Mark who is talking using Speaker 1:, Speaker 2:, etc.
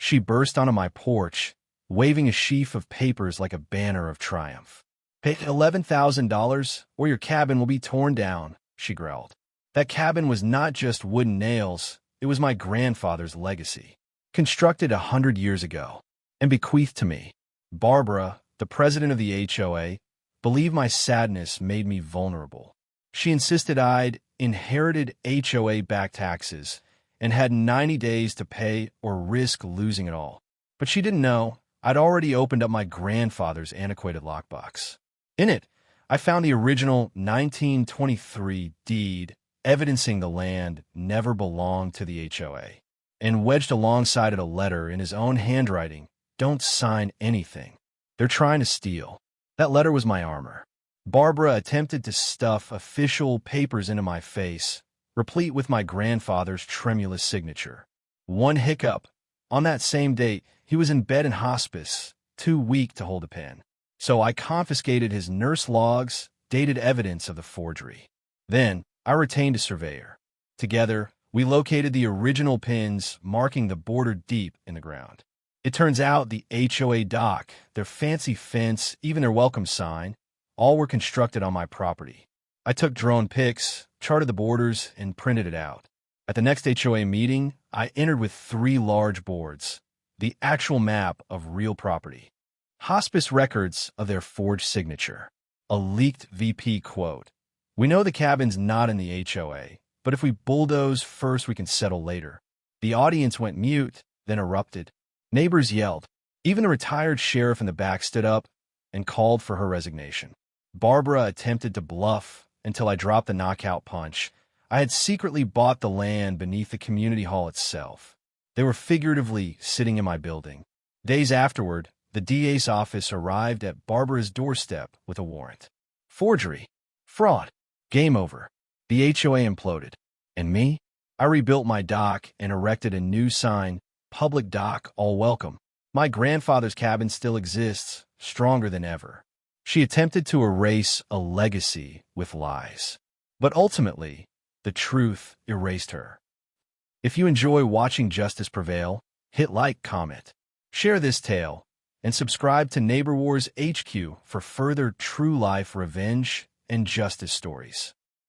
Speaker 1: She burst onto my porch, waving a sheaf of papers like a banner of triumph. "Pay $11,000 or your cabin will be torn down," she growled. That cabin was not just wooden nails, it was my grandfather's legacy, constructed 100 years ago, and bequeathed to me. Barbara, the president of the HOA, believed my sadness made me vulnerable. She insisted I'd inherited HOA back taxes and had 90 days to pay or risk losing it all. But she didn't know I'd already opened up my grandfather's antiquated lockbox. In it, I found the original 1923 deed evidencing the land never belonged to the HOA, and wedged alongside it a letter in his own handwriting, "Don't sign anything. They're trying to steal." That letter was my armor. Barbara attempted to stuff official papers into my face, replete with my grandfather's tremulous signature. One hiccup. On that same date, he was in bed in hospice, too weak to hold a pen. So I confiscated his nurse logs, dated evidence of the forgery. Then, I retained a surveyor. Together, we located the original pins marking the border deep in the ground. It turns out the HOA dock, their fancy fence, even their welcome sign, all were constructed on my property. I took drone pics, charted the borders, and printed it out. At the next HOA meeting, I entered with 3 large boards, the actual map of real property, hospice records of their forged signature, a leaked VP quote. "We know the cabin's not in the HOA, but if we bulldoze first, we can settle later." The audience went mute, then erupted. Neighbors yelled. Even the retired sheriff in the back stood up and called for her resignation. Barbara attempted to bluff until I dropped the knockout punch. I had secretly bought the land beneath the community hall itself. They were figuratively sitting in my building. Days afterward, the DA's office arrived at Barbara's doorstep with a warrant. Forgery. Fraud. Game over. The HOA imploded. And me? I rebuilt my dock and erected a new sign, "Public Dock, All Welcome." My grandfather's cabin still exists, stronger than ever. She attempted to erase a legacy with lies. But ultimately, the truth erased her. If you enjoy watching justice prevail, hit like, comment, share this tale, and subscribe to Neighbor Wars HQ for further true life revenge and justice stories.